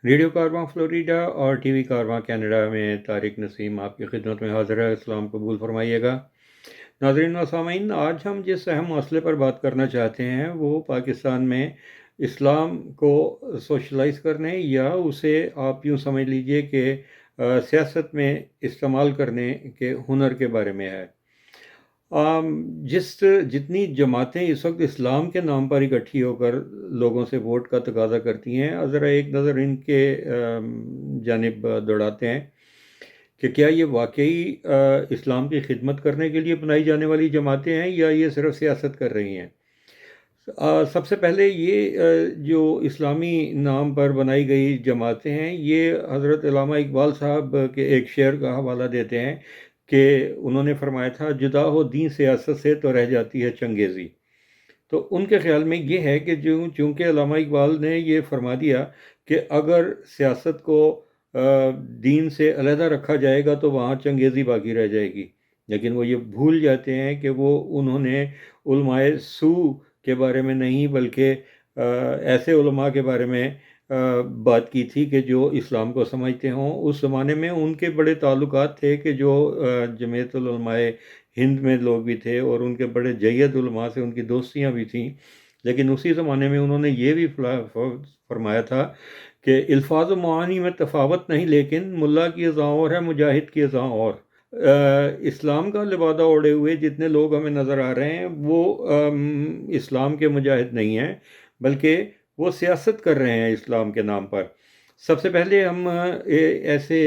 Radio کارواں Florida اور T V کارواں Canada میں طارق نسیم آپ کی خدمت میں حاضر ہے۔ اسلام قبول فرمائیے گا۔ ناظرین و سامعین، آج ہم جس اہم مسئلے پر بات کرنا چاہتے ہیں وہ پاکستان میں اسلام کو سوشلائز کرنے یا اسے آپ یوں سمجھ لیجئے کہ سیاست میں استعمال کرنے کے ہنر کے بارے میں ہے۔ جتنی جماعتیں اس وقت اسلام کے نام پر اکٹھی ہو کر لوگوں سے ووٹ کا تقاضا کرتی ہیں، ذرا ایک نظر ان کے جانب دوڑاتے ہیں کہ کیا یہ واقعی اسلام کی خدمت کرنے کے لیے بنائی جانے والی جماعتیں ہیں یا یہ صرف سیاست کر رہی ہیں۔ سب سے پہلے یہ جو اسلامی نام پر بنائی گئی جماعتیں ہیں، یہ حضرت علامہ اقبال صاحب کے ایک شعر کا حوالہ دیتے ہیں کہ انہوں نے فرمایا تھا، جدا ہو دین سیاست سے تو رہ جاتی ہے چنگیزی۔ تو ان کے خیال میں یہ ہے کہ چونکہ علامہ اقبال نے یہ فرما دیا کہ اگر سیاست کو دین سے علیحدہ رکھا جائے گا تو وہاں چنگیزی باقی رہ جائے گی، لیکن وہ یہ بھول جاتے ہیں کہ انہوں نے علماء سو کے بارے میں نہیں بلکہ ایسے علماء کے بارے میں بات کی تھی کہ جو اسلام کو سمجھتے ہوں۔ اس زمانے میں ان کے بڑے تعلقات تھے کہ جو جمعیت العلماء ہند میں لوگ بھی تھے اور ان کے بڑے جید علماء سے ان کی دوستیاں بھی تھیں، لیکن اسی زمانے میں انہوں نے یہ بھی فرمایا تھا کہ الفاظ و معانی میں تفاوت نہیں، لیکن ملا کی اذاں اور ہے، مجاہد کی اذاں اور۔ اسلام کا لبادہ اوڑھے ہوئے جتنے لوگ ہمیں نظر آ رہے ہیں وہ اسلام کے مجاہد نہیں ہیں، بلکہ وہ سیاست کر رہے ہیں اسلام کے نام پر۔ سب سے پہلے ہم ایسے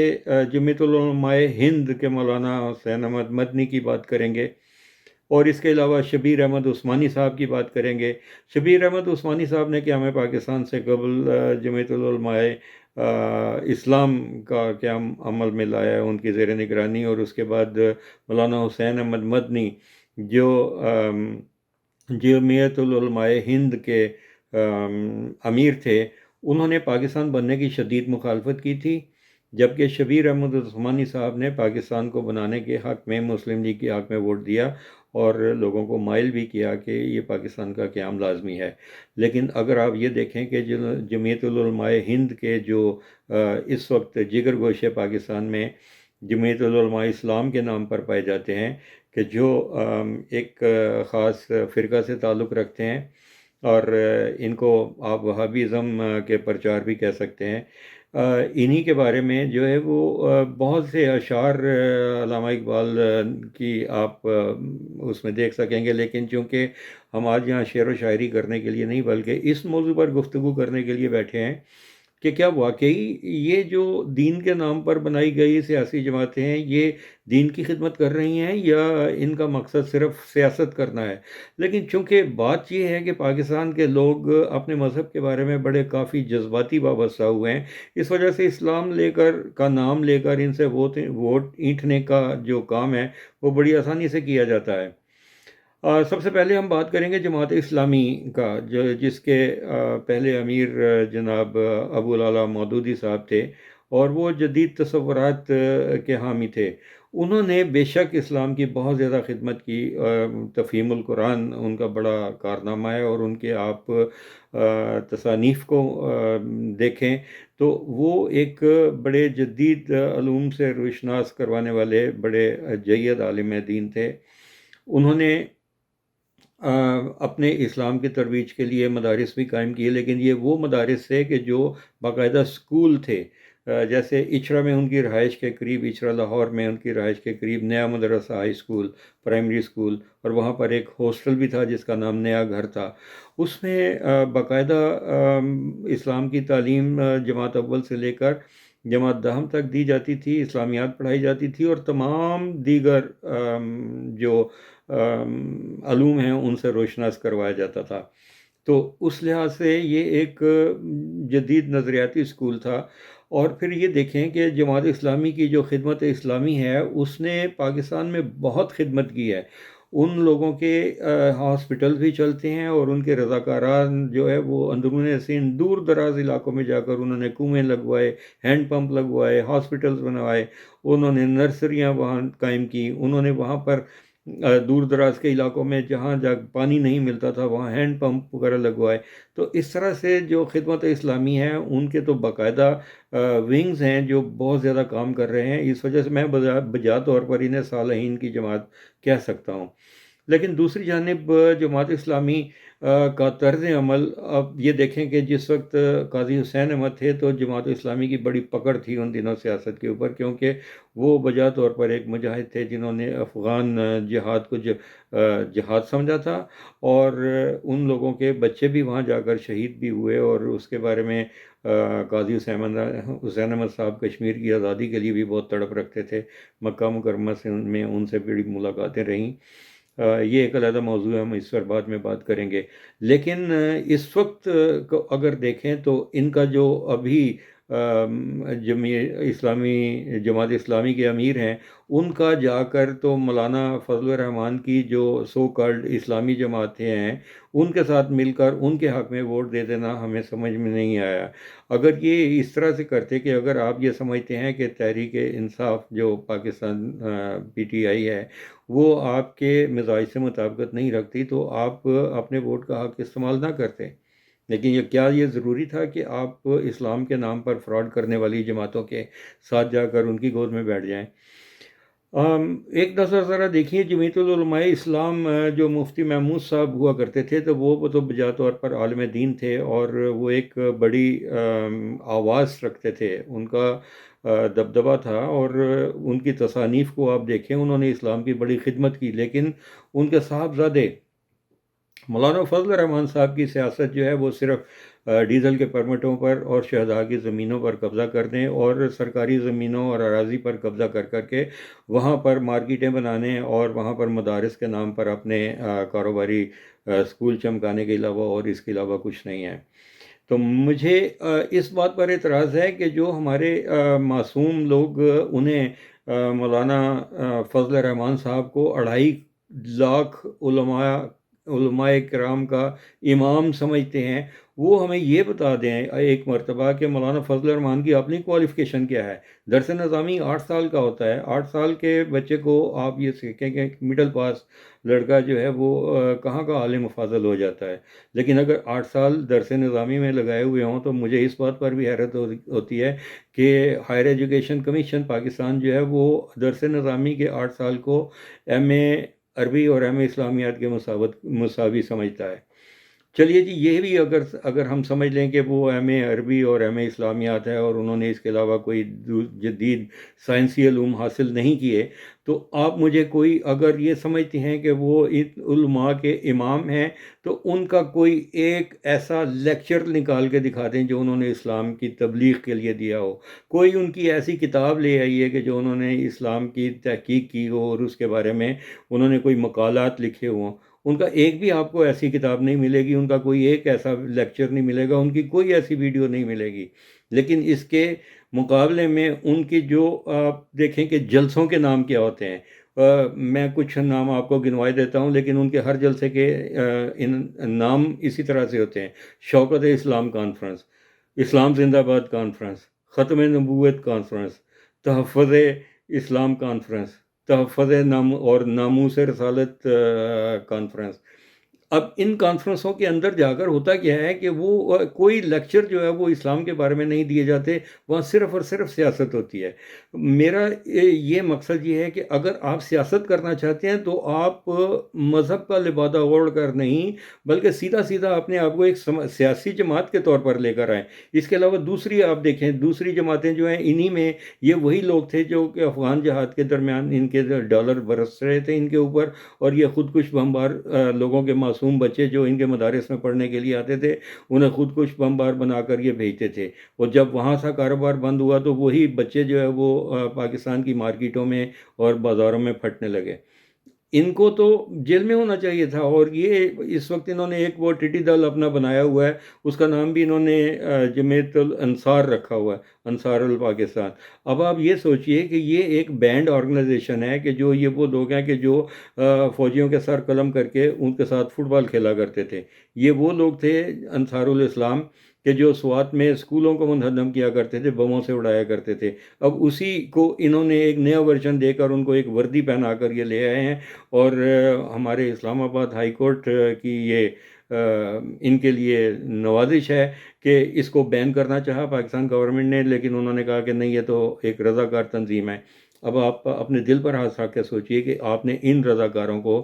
جمعیت العلماء ہند کے مولانا حسین احمد مدنی کی بات کریں گے، اور اس کے علاوہ شبیر احمد عثمانی صاحب کی بات کریں گے۔ شبیر احمد عثمانی صاحب نے قیام پاکستان سے قبل جمعیت العلماء اسلام کا قیام عمل میں لایا ہے ان کی زیر نگرانی، اور اس کے بعد مولانا حسین احمد مدنی جو جمعیت العلماء ہند کے امیر تھے، انہوں نے پاکستان بننے کی شدید مخالفت کی تھی، جبکہ شبیر احمد عثمانی صاحب نے پاکستان کو بنانے کے حق میں مسلم لیگ کے حق میں ووٹ دیا اور لوگوں کو مائل بھی کیا کہ یہ پاکستان کا قیام لازمی ہے۔ لیکن اگر آپ یہ دیکھیں کہ جمعیت العلماء ہند کے جو اس وقت جگر گوشے پاکستان میں جمعیت العلماء اسلام کے نام پر پائے جاتے ہیں، کہ جو ایک خاص فرقہ سے تعلق رکھتے ہیں، اور ان کو آپ وہابیزم کے پرچار بھی کہہ سکتے ہیں، انہی کے بارے میں جو ہے وہ بہت سے اشعار علامہ اقبال کی آپ اس میں دیکھ سکیں گے، لیکن چونکہ ہم آج یہاں شعر و شاعری کرنے کے لیے نہیں بلکہ اس موضوع پر گفتگو کرنے کے لیے بیٹھے ہیں کہ کیا واقعی یہ جو دین کے نام پر بنائی گئی سیاسی جماعتیں ہیں یہ دین کی خدمت کر رہی ہیں یا ان کا مقصد صرف سیاست کرنا ہے۔ لیکن چونکہ بات یہ ہے کہ پاکستان کے لوگ اپنے مذہب کے بارے میں بڑے کافی جذباتی وابستہ ہوئے ہیں، اس وجہ سے اسلام کا نام لے کر ان سے ووٹ اینٹھنے کا جو کام ہے وہ بڑی آسانی سے کیا جاتا ہے۔ سب سے پہلے ہم بات کریں گے جماعت اسلامی کا، جس کے پہلے امیر جناب ابو العلا مودودی صاحب تھے، اور وہ جدید تصورات کے حامی تھے۔ انہوں نے بے شک اسلام کی بہت زیادہ خدمت کی، تفہیم القرآن ان کا بڑا کارنامہ ہے، اور ان کے آپ تصانیف کو دیکھیں تو وہ ایک بڑے جدید علوم سے روشناس کروانے والے بڑے جید عالم دین تھے۔ انہوں نے اپنے اسلام کی ترویج کے لیے مدارس بھی قائم کیے، لیکن یہ وہ مدارس تھے کہ جو باقاعدہ سکول تھے، جیسے اچھرا میں ان کی رہائش کے قریب، اچھرا لاہور میں ان کی رہائش کے قریب نیا مدرسہ ہائی سکول، پرائمری سکول، اور وہاں پر ایک ہاسٹل بھی تھا جس کا نام نیا گھر تھا۔ اس میں باقاعدہ اسلام کی تعلیم جماعت اول سے لے کر جماعت دہم تک دی جاتی تھی، اسلامیات پڑھائی جاتی تھی، اور تمام دیگر جو علوم ہیں ان سے روشناس کروایا جاتا تھا۔ تو اس لحاظ سے یہ ایک جدید نظریاتی اسکول تھا۔ اور پھر یہ دیکھیں کہ جماعت اسلامی کی جو خدمت اسلامی ہے اس نے پاکستان میں بہت خدمت کی ہے۔ ان لوگوں کے ہاسپٹل بھی چلتے ہیں، اور ان کے رضاکاران جو ہے وہ اندرون سندھ دور دراز علاقوں میں جا کر انہوں نے کنویں لگوائے، ہینڈ پمپ لگوائے، ہاسپٹلز بنوائے، انہوں نے نرسریاں وہاں قائم کی، انہوں نے وہاں پر دور دراز کے علاقوں میں جہاں پانی نہیں ملتا تھا وہاں ہینڈ پمپ وغیرہ لگوائے. تو اس طرح سے جو خدمت اسلامی ہیں ان کے تو باقاعدہ ونگز ہیں جو بہت زیادہ کام کر رہے ہیں. اس وجہ سے میں بجا طور پر انہیں صالحین کی جماعت کہہ سکتا ہوں. لیکن دوسری جانب جماعت اسلامی کا طرز عمل، اب یہ دیکھیں کہ جس وقت قاضی حسین احمد تھے تو جماعت اسلامی کی بڑی پکڑ تھی ان دنوں سیاست کے اوپر، کیونکہ وہ بجا طور پر ایک مجاہد تھے جنہوں نے افغان جہاد کو جہاد سمجھا تھا، اور ان لوگوں کے بچے بھی وہاں جا کر شہید بھی ہوئے، اور اس کے بارے میں قاضی حسین احمد صاحب کشمیر کی آزادی کے لیے بھی بہت تڑپ رکھتے تھے. مکہ مکرمہ میں ان سے بڑی ملاقاتیں رہیں. یہ ایک علیحدہ موضوع ہے، ہم اس پر بعد میں بات کریں گے. لیکن اس وقت کو اگر دیکھیں تو ان کا جو ابھی جماعت اسلامی کے امیر ہیں، ان کا جا کر تو مولانا فضل الرحمان کی جو سو کالڈ اسلامی جماعتیں ہیں ان کے ساتھ مل کر ان کے حق میں ووٹ دے دینا ہمیں سمجھ میں نہیں آیا. اگر یہ اس طرح سے کرتے کہ اگر آپ یہ سمجھتے ہیں کہ تحریک انصاف جو پاکستان پی ٹی آئی ہے وہ آپ کے مزاج سے مطابقت نہیں رکھتی تو آپ اپنے ووٹ کا حق استعمال نہ کرتے. لیکن یہ ضروری تھا کہ آپ اسلام کے نام پر فراڈ کرنے والی جماعتوں کے ساتھ جا کر ان کی گود میں بیٹھ جائیں؟ ایک نظر ذرا دیکھیے جمعیت العلماء اسلام جو مفتی محمود صاحب ہوا کرتے تھے تو وہ تو بجا طور پر عالم دین تھے، اور وہ ایک بڑی آواز رکھتے تھے، ان کا دبدبہ تھا، اور ان کی تصانیف کو آپ دیکھیں انہوں نے اسلام کی بڑی خدمت کی. لیکن ان کے صاحبزادے مولانا فضل الرحمان صاحب کی سیاست جو ہے وہ صرف ڈیزل کے پرمٹوں پر اور شہداء کی زمینوں پر قبضہ کرنے اور سرکاری زمینوں اور اراضی پر قبضہ کر کر کے وہاں پر مارکیٹیں بنانے اور وہاں پر مدارس کے نام پر اپنے کاروباری اسکول چمکانے کے علاوہ اور اس کے علاوہ کچھ نہیں ہے. تو مجھے اس بات پر اعتراض ہے کہ جو ہمارے معصوم لوگ انہیں مولانا فضل الرحمان صاحب کو 2.5 لاکھ علماء کرام کا امام سمجھتے ہیں، وہ ہمیں یہ بتا دیں ایک مرتبہ کہ مولانا فضل الرحمان کی اپنی کوالیفیکیشن کیا ہے. درس نظامی 8 سال کا ہوتا ہے. 8 سال کے بچے کو آپ یہ سیکھیں کہ مڈل پاس لڑکا جو ہے وہ کہاں کا عالم فاضل ہو جاتا ہے. لیکن اگر 8 سال درس نظامی میں لگائے ہوئے ہوں تو مجھے اس بات پر بھی حیرت ہوتی ہے کہ ہائر ایجوکیشن کمیشن پاکستان جو ہے وہ درس نظامی کے 8 سال کو ایم اے عربی اور ایم اے اسلامیات کے مساوی سمجھتا ہے. چلیے جی، یہ بھی اگر ہم سمجھ لیں کہ وہ ایم اے عربی اور ایم اے اسلامیات ہے اور انہوں نے اس کے علاوہ کوئی جدید سائنسی علوم حاصل نہیں کیے، تو آپ مجھے کوئی اگر یہ سمجھتے ہیں کہ وہ علماء کے امام ہیں تو ان کا کوئی ایک ایسا لیکچر نکال کے دکھا دیں جو انہوں نے اسلام کی تبلیغ کے لیے دیا ہو. کوئی ان کی ایسی کتاب لے آئیے کہ جو انہوں نے اسلام کی تحقیق کی ہو اور اس کے بارے میں انہوں نے کوئی مقالات لکھے ہوں. ان کا ایک بھی آپ کو ایسی کتاب نہیں ملے گی، ان کا کوئی ایک ایسا لیکچر نہیں ملے گا، ان کی کوئی ایسی ویڈیو نہیں ملے گی. لیکن اس کے مقابلے میں ان کی جو آپ دیکھیں کہ جلسوں کے نام کیا ہوتے ہیں. میں کچھ نام آپ کو گنوائے دیتا ہوں، لیکن ان کے ہر جلسے کے نام اسی طرح سے ہوتے ہیں: شوکت اسلام کانفرنس، اسلام زندہ باد کانفرنس، ختم نبوت کانفرنس، تحفظ اسلام کانفرنس، تحفظ اور ناموس رسالت کانفرنس. اب ان کانفرنسوں کے اندر جا کر ہوتا کیا ہے کہ وہ کوئی لیکچر جو ہے وہ اسلام کے بارے میں نہیں دیے جاتے، وہاں صرف اور صرف سیاست ہوتی ہے. میرا یہ مقصد یہ ہے کہ اگر آپ سیاست کرنا چاہتے ہیں تو آپ مذہب کا لبادہ اوڑھ کر نہیں بلکہ سیدھا سیدھا اپنے آپ کو ایک سیاسی جماعت کے طور پر لے کر آئیں. اس کے علاوہ دوسری آپ دیکھیں، دوسری جماعتیں جو ہیں انہی میں یہ وہی لوگ تھے جو کہ افغان جہاد کے درمیان ان کے ڈالر برس رہے تھے ان کے اوپر، اور یہ خودکش بمبار لوگوں کے معصوم بچے جو ان کے مدارس میں پڑھنے کے لیے آتے تھے انہیں خودکش بمبار بنا کر یہ بھیجتے تھے. اور جب وہاں سے کاروبار بند ہوا تو وہی بچے جو ہے وہ پاکستان کی مارکیٹوں میں اور بازاروں میں پھٹنے لگے. ان کو تو جیل میں ہونا چاہیے تھا. اور یہ اس وقت انہوں نے ایک وہ ٹٹی دل اپنا بنایا ہوا ہے، اس کا نام بھی انہوں نے جمعیت الانصار رکھا ہوا ہے، انصار الپاکستان. اب آپ یہ سوچئے کہ یہ ایک بینڈ آرگنائزیشن ہے کہ جو یہ وہ لوگ ہیں کہ جو فوجیوں کے سر قلم کر کے ان کے ساتھ فٹ بال کھیلا کرتے تھے. یہ وہ لوگ تھے انصار الاسلام کہ جو سوات میں اسکولوں کو منہدم کیا کرتے تھے، بموں سے اڑایا کرتے تھے، اب اسی کو انہوں نے ایک نیا ورژن دے کر ان کو ایک وردی پہنا کر یہ لے آئے ہیں، اور ہمارے اسلام آباد ہائی کورٹ کی یہ ان کے لیے نوازش ہے کہ اس کو بین کرنا چاہا پاکستان گورنمنٹ نے، لیکن انہوں نے کہا کہ نہیں، یہ تو ایک رضاکار تنظیم ہے۔ اب آپ اپنے دل پر ہاتھ رکھ کے سوچئے کہ آپ نے ان رضاکاروں کو،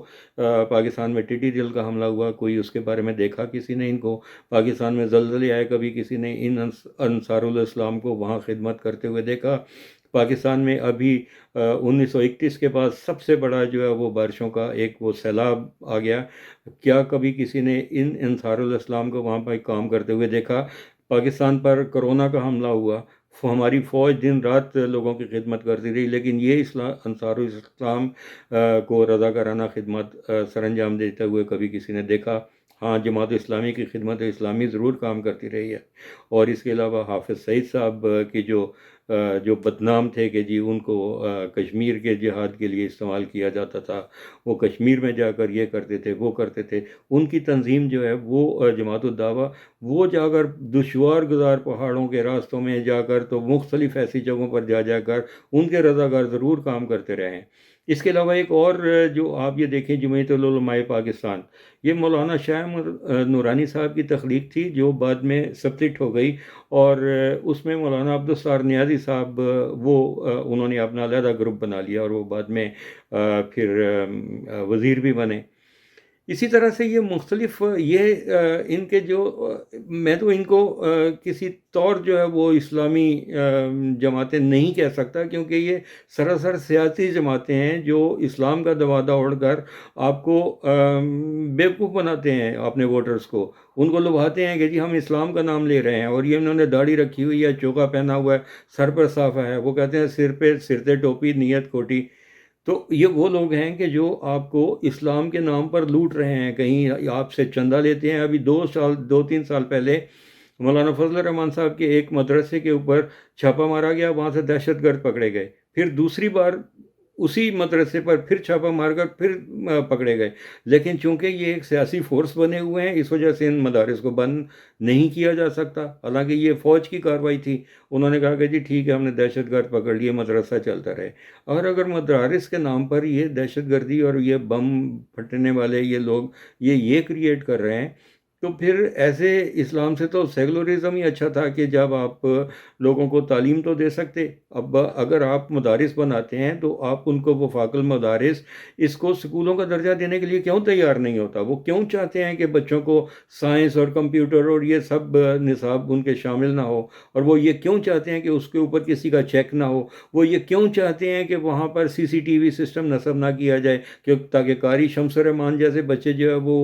پاکستان میں ٹی دل کا حملہ ہوا، کوئی اس کے بارے میں دیکھا کسی نے؟ ان کو پاکستان میں زلزلے آئے، کبھی کسی نے ان انصار الاسلام کو وہاں خدمت کرتے ہوئے دیکھا؟ پاکستان میں ابھی 1931 کے بعد سب سے بڑا جو ہے وہ بارشوں کا ایک وہ سیلاب آ گیا، کیا کبھی کسی نے ان انصار الاسلام کو وہاں پر کام کرتے ہوئے دیکھا؟ پاکستان پر کرونا کا حملہ ہوا، ہماری فوج دن رات لوگوں کی خدمت کرتی رہی، لیکن یہ انصار الاسلام کو رضاکارانہ خدمت سر انجام دیتے ہوئے کبھی کسی نے دیکھا؟ ہاں، جماعت اسلامی کی خدمت اسلامی ضرور کام کرتی رہی ہے، اور اس کے علاوہ حافظ سعید صاحب کی جو بدنام تھے کہ جی ان کو کشمیر کے جہاد کے لیے استعمال کیا جاتا تھا، وہ کشمیر میں جا کر یہ کرتے تھے، وہ کرتے تھے، ان کی تنظیم جو ہے وہ جماعت الدعوہ، وہ جا کر دشوار گزار پہاڑوں کے راستوں میں جا کر تو مختلف ایسی جگہوں پر جا کر ان کے رضاکار ضرور کام کرتے رہے ہیں۔ اس کے علاوہ ایک اور جو آپ یہ دیکھیں، جمعیت العلماء پاکستان، یہ مولانا شاہ نورانی صاحب کی تخلیق تھی جو بعد میں سپلٹ ہو گئی، اور اس میں مولانا عبدالستار نیازی صاحب وہ انہوں نے اپنا علیحدہ گروپ بنا لیا، اور وہ بعد میں پھر وزیر بھی بنے۔ اسی طرح سے یہ مختلف یہ ان کے جو میں تو ان کو کسی طور جو ہے وہ اسلامی جماعتیں نہیں کہہ سکتا، کیونکہ یہ سراسر سیاسی جماعتیں ہیں جو اسلام کا دوادہ اوڑھ کر آپ کو بیوقوف بناتے ہیں، اپنے ووٹرز کو ان کو لبھاتے ہیں کہ جی ہم اسلام کا نام لے رہے ہیں، اور یہ انہوں نے داڑھی رکھی ہوئی ہے، چوکا پہنا ہوا ہے، سر پر صافہ ہے، وہ کہتے ہیں سر پہ سرتے ٹوپی نیت کوٹی۔ تو یہ وہ لوگ ہیں کہ جو آپ کو اسلام کے نام پر لوٹ رہے ہیں، کہیں آپ سے چندہ لیتے ہیں۔ ابھی 2-3 سال پہلے مولانا فضل الرحمان صاحب کے ایک مدرسے کے اوپر چھاپا مارا گیا، وہاں سے دہشت گرد پکڑے گئے، پھر دوسری بار اسی مدرسے پر پھر چھاپا مار کر پھر پکڑے گئے، لیکن چونکہ یہ ایک سیاسی فورس بنے ہوئے ہیں، اس وجہ سے ان مدارس کو بند نہیں کیا جا سکتا، حالانکہ یہ فوج کی کارروائی تھی۔ انہوں نے کہا کہ جی ٹھیک ہے، ہم نے دہشت گرد پکڑ لیے، مدرسہ چلتا رہے۔ اور اگر مدارس کے نام پر یہ دہشت گردی اور یہ بم پھٹنے والے یہ لوگ یہ کریٹ کر رہے ہیں، تو پھر ایسے اسلام سے تو سیکولرزم ہی اچھا تھا کہ جب آپ لوگوں کو تعلیم تو دے سکتے۔ اب اگر آپ مدارس بناتے ہیں تو آپ ان کو وفاق المدارس اس کو سکولوں کا درجہ دینے کے لیے کیوں تیار نہیں ہوتا؟ وہ کیوں چاہتے ہیں کہ بچوں کو سائنس اور کمپیوٹر اور یہ سب نصاب ان کے شامل نہ ہو؟ اور وہ یہ کیوں چاہتے ہیں کہ اس کے اوپر کسی کا چیک نہ ہو؟ وہ یہ کیوں چاہتے ہیں کہ وہاں پر CCTV سسٹم نصب نہ کیا جائے کہ تاکہ قاری شمس الرحمان جیسے بچے جو ہے وہ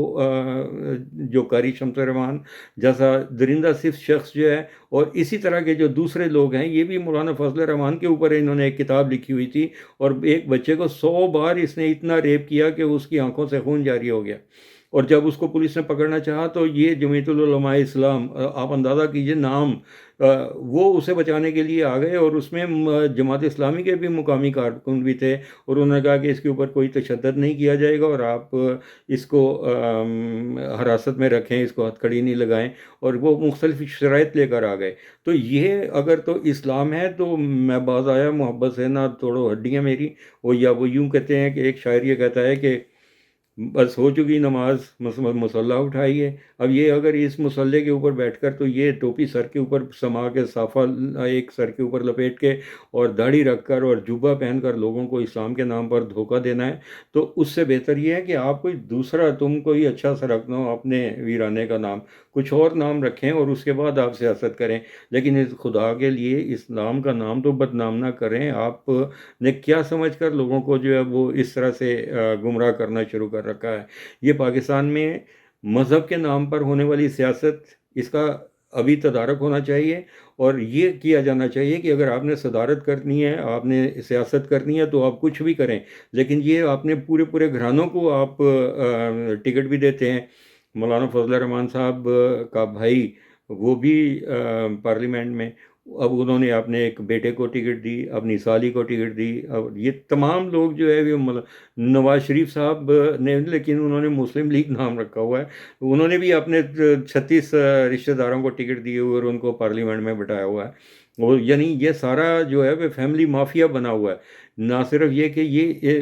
جو قاری شمس الرحمان جیسا درندہ صفت شخص جو ہے، اور اسی طرح کے جو دوسرے لوگ ہیں، یہ بھی مولانا فضل الرحمان کے اوپر انہوں نے ایک کتاب لکھی ہوئی تھی، اور ایک بچے کو 100 بار اس نے اتنا ریپ کیا کہ اس کی آنکھوں سے خون جاری ہو گیا، اور جب اس کو پولیس نے پکڑنا چاہا تو یہ جمعیت العلماء اسلام، آپ اندازہ کیجئے نام، وہ اسے بچانے کے لیے آ گئے، اور اس میں جماعت اسلامی کے بھی مقامی کارکن بھی تھے، اور انہوں نے کہا کہ اس کے اوپر کوئی تشدد نہیں کیا جائے گا، اور آپ اس کو حراست میں رکھیں، اس کو ہتھ کڑی نہیں لگائیں، اور وہ مختلف شرائط لے کر آ گئے۔ تو یہ اگر تو اسلام ہے تو میں باز آیا محبت سے نہ توڑو ہڈیاں میری، یا وہ یوں کہتے ہیں کہ ایک شاعر یہ کہتا ہے کہ بس ہو چکی نماز، مصلح اٹھائیے۔ اب یہ اگر اس مصلے کے اوپر بیٹھ کر تو یہ ٹوپی سر کے اوپر سما کے، صافہ ایک سر کے اوپر لپیٹ کے، اور داڑھی رکھ کر اور جوبہ پہن کر لوگوں کو اسلام کے نام پر دھوکہ دینا ہے، تو اس سے بہتر یہ ہے کہ آپ کوئی دوسرا، تم کوئی اچھا سا رکھ دو اپنے ویرانے کا نام، کچھ اور نام رکھیں، اور اس کے بعد آپ سیاست کریں، لیکن اس خدا کے لیے اسلام کا نام تو بدنام نہ کریں۔ آپ نے کیا سمجھ کر لوگوں کو جو ہے وہ اس طرح سے گمراہ کرنا شروع کر رکھا ہے؟ یہ پاکستان میں مذہب کے نام پر ہونے والی سیاست، اس کا ابھی تدارک ہونا چاہیے، اور یہ کیا جانا چاہیے کہ اگر آپ نے صدارت کرنی ہے، آپ نے سیاست کرنی ہے، تو آپ کچھ بھی کریں، لیکن یہ آپ نے پورے گھرانوں کو آپ ٹکٹ بھی دیتے ہیں۔ مولانا فضل الرحمان صاحب کا بھائی وہ بھی پارلیمنٹ میں، اب انہوں نے اپنے ایک بیٹے کو ٹکٹ دی، اپنی سالی کو ٹکٹ دی، اب یہ تمام لوگ جو ہے وہ نواز شریف صاحب نے، لیکن انہوں نے مسلم لیگ نام رکھا ہوا ہے، انہوں نے بھی اپنے 36 رشتہ داروں کو ٹکٹ دیے ہوئے اور ان کو پارلیمنٹ میں بٹھایا ہوا ہے۔ وہ یعنی یہ سارا جو ہے وہ فیملی مافیا بنا ہوا ہے۔ نہ صرف یہ کہ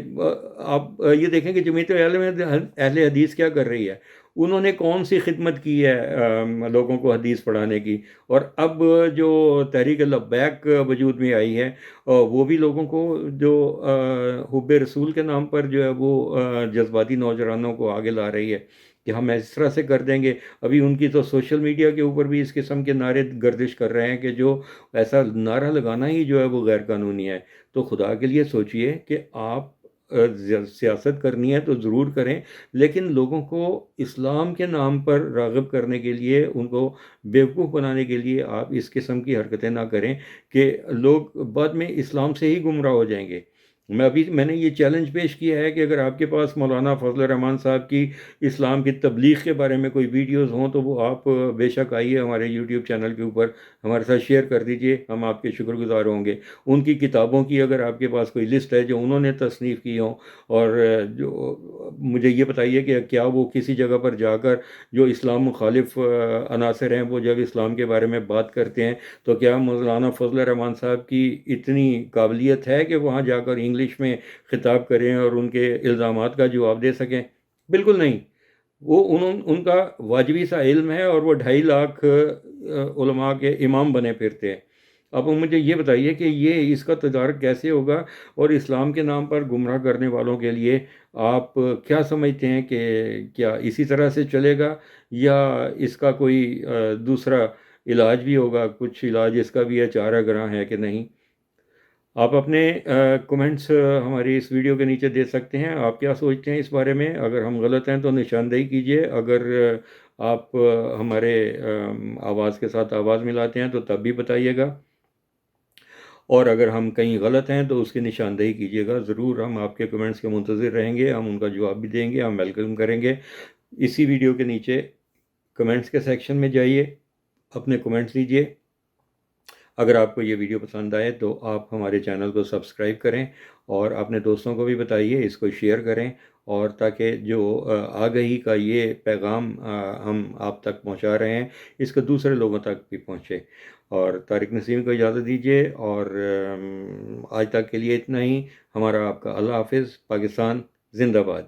آپ یہ دیکھیں کہ جمعیت اہل حدیث کیا کر رہی ہے، انہوں نے کون سی خدمت کی ہے لوگوں کو حدیث پڑھانے کی، اور اب جو تحریک لبیک وجود میں آئی ہے، وہ بھی لوگوں کو جو حب رسول کے نام پر جو ہے وہ جذباتی نوجوانوں کو آگے لا رہی ہے کہ ہم اس طرح سے کر دیں گے۔ ابھی ان کی تو سوشل میڈیا کے اوپر بھی اس قسم کے نعرے گردش کر رہے ہیں کہ جو ایسا نعرہ لگانا ہی جو ہے وہ غیر قانونی ہے۔ تو خدا کے لیے سوچئے کہ آپ سیاست کرنی ہے تو ضرور کریں، لیکن لوگوں کو اسلام کے نام پر راغب کرنے کے لیے، ان کو بیوقوف بنانے کے لیے آپ اس قسم کی حرکتیں نہ کریں کہ لوگ بعد میں اسلام سے ہی گمراہ ہو جائیں گے۔ میں نے یہ چیلنج پیش کیا ہے کہ اگر آپ کے پاس مولانا فضل الرحمان صاحب کی اسلام کی تبلیغ کے بارے میں کوئی ویڈیوز ہوں تو وہ آپ بے شک آئیے ہمارے یوٹیوب چینل کے اوپر ہمارے ساتھ شیئر کر دیجئے، ہم آپ کے شکر گزار ہوں گے۔ ان کی کتابوں کی اگر آپ کے پاس کوئی لسٹ ہے جو انہوں نے تصنیف کی ہوں، اور جو مجھے یہ بتائیے کہ کیا وہ کسی جگہ پر جا کر جو اسلام مخالف عناصر ہیں وہ جب اسلام کے بارے میں بات کرتے ہیں تو کیا مولانا فضل الرحمان صاحب کی اتنی قابلیت ہے کہ وہاں جا کر انگلش میں خطاب کریں اور ان کے الزامات کا جواب دے سکیں؟ بالکل نہیں۔ ان کا واجبی سا علم ہے اور وہ 2.5 لاکھ علماء کے امام بنے پھرتے ہیں۔ اب مجھے یہ بتائیے کہ یہ اس کا تدارک کیسے ہوگا، اور اسلام کے نام پر گمراہ کرنے والوں کے لیے آپ کیا سمجھتے ہیں کہ کیا اسی طرح سے چلے گا، یا اس کا کوئی دوسرا علاج بھی ہوگا؟ کچھ علاج اس کا بھی ہے، چارہ گراں ہے کہ نہیں؟ آپ اپنے کومنٹس ہماری اس ویڈیو کے نیچے دے سکتے ہیں، آپ کیا سوچتے ہیں اس بارے میں؟ اگر ہم غلط ہیں تو نشاندہی کیجئے، اگر آپ ہمارے آواز کے ساتھ آواز ملاتے ہیں تو تب بھی بتائیے گا، اور اگر ہم کہیں غلط ہیں تو اس کی نشاندہی کیجیے گا ضرور۔ ہم آپ کے کمنٹس کے منتظر رہیں گے، ہم ان کا جواب بھی دیں گے، ہم ویلکم کریں گے۔ اسی ویڈیو کے نیچے کمنٹس کے سیکشن میں جائیے، اپنے کمنٹس دیجیے۔ اگر آپ کو یہ ویڈیو پسند آئے تو آپ ہمارے چینل کو سبسکرائب کریں، اور اپنے دوستوں کو بھی بتائیے، اس کو شیئر کریں، اور تاکہ جو آگہی کا یہ پیغام ہم آپ تک پہنچا رہے ہیں اس کو دوسرے لوگوں تک بھی پہنچے۔ اور طارق نسیم کو اجازت دیجیے، اور آج تک کے لیے اتنا ہی۔ ہمارا آپ کا اللہ حافظ۔ پاکستان زندہ باد۔